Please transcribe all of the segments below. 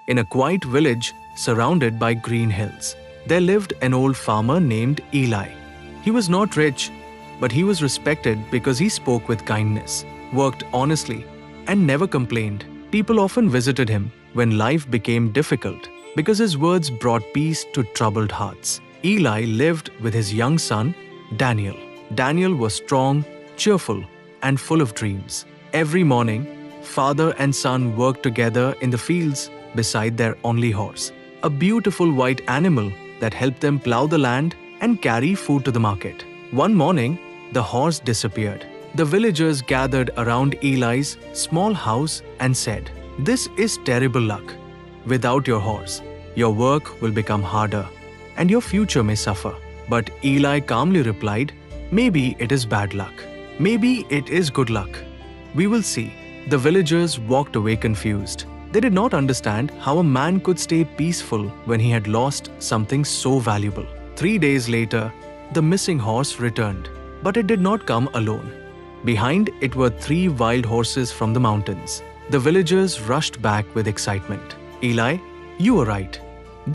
In a quiet village surrounded by green hills, there lived an old farmer named Eli. He was not rich, but he was respected because he spoke with kindness, worked honestly, and never complained. People often visited him when life became difficult because his words brought peace to troubled hearts. Eli lived with his young son, Daniel. Daniel was strong, cheerful, and full of dreams. Every morning, father and son worked together in the fields beside their only horse, a beautiful white animal that helped them plow the land and carry food to the market. One morning, the horse disappeared. The villagers gathered around Eli's small house and said, "This is terrible luck. Without your horse, your work will become harder and your future may suffer." But Eli calmly replied, "Maybe it is bad luck. Maybe it is good luck. We will see." The villagers walked away confused. They did not understand how a man could stay peaceful when he had lost something so valuable. 3 days later, the missing horse returned, but it did not come alone. Behind it were 3 wild horses from the mountains. The villagers rushed back with excitement. "Eli, you were right.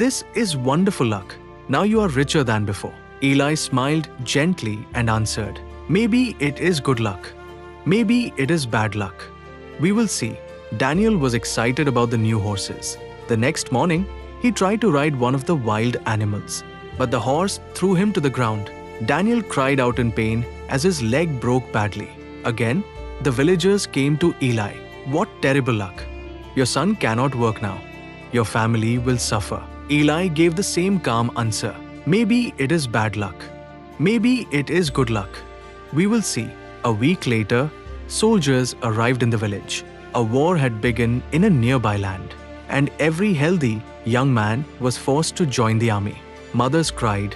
This is wonderful luck. Now you are richer than before." Eli smiled gently and answered, "Maybe it is good luck. Maybe it is bad luck. We will see." Daniel was excited about the new horses. The next morning, he tried to ride one of the wild animals, but the horse threw him to the ground. Daniel cried out in pain as his leg broke badly. Again, the villagers came to Eli. "What terrible luck! Your son cannot work now. Your family will suffer." Eli gave the same calm answer. "Maybe it is bad luck. Maybe it is good luck. We will see." A week later, soldiers arrived in the village. A war had begun in a nearby land, and every healthy young man was forced to join the army. Mothers cried,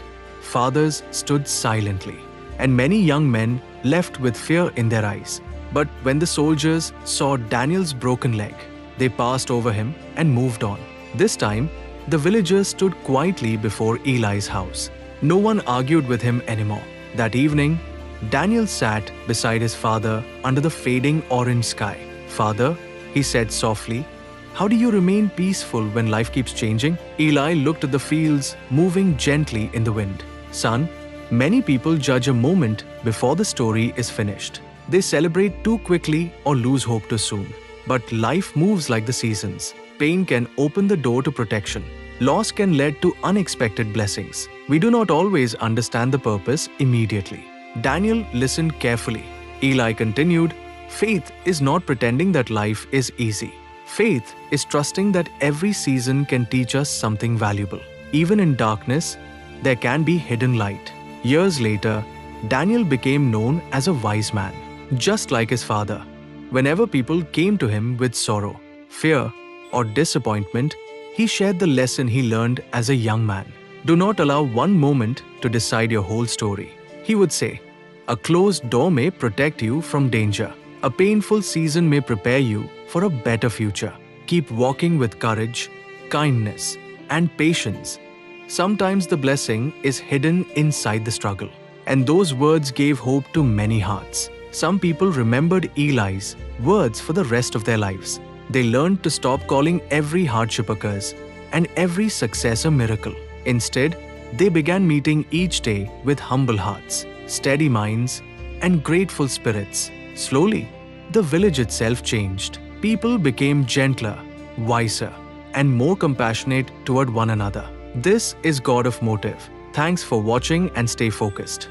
fathers stood silently, and many young men left with fear in their eyes. But when the soldiers saw Daniel's broken leg, they passed over him and moved on. This time, the villagers stood quietly before Eli's house. No one argued with him anymore. That evening, Daniel sat beside his father under the fading orange sky. "Father," he said softly, "how do you remain peaceful when life keeps changing?" Eli looked at the fields moving gently in the wind. "Son, many people judge a moment before the story is finished. They celebrate too quickly or lose hope too soon. But life moves like the seasons. Pain can open the door to protection. Loss can lead to unexpected blessings. We do not always understand the purpose immediately." Daniel listened carefully. Eli continued, "Faith is not pretending that life is easy. Faith is trusting that every season can teach us something valuable. Even in darkness, there can be hidden light." Years later, Daniel became known as a wise man, just like his father. Whenever people came to him with sorrow, fear, or disappointment, he shared the lesson he learned as a young man. "Do not allow one moment to decide your whole story." He would say, "A closed door may protect you from danger. A painful season may prepare you for a better future. Keep walking with courage, kindness, and patience. Sometimes the blessing is hidden inside the struggle." And those words gave hope to many hearts. Some people remembered Eli's words for the rest of their lives. They learned to stop calling every hardship a curse and every success a miracle. Instead, they began meeting each day with humble hearts, steady minds, and grateful spirits. Slowly, the village itself changed. People became gentler, wiser, and more compassionate toward one another. This is God of Motive. Thanks for watching and stay focused.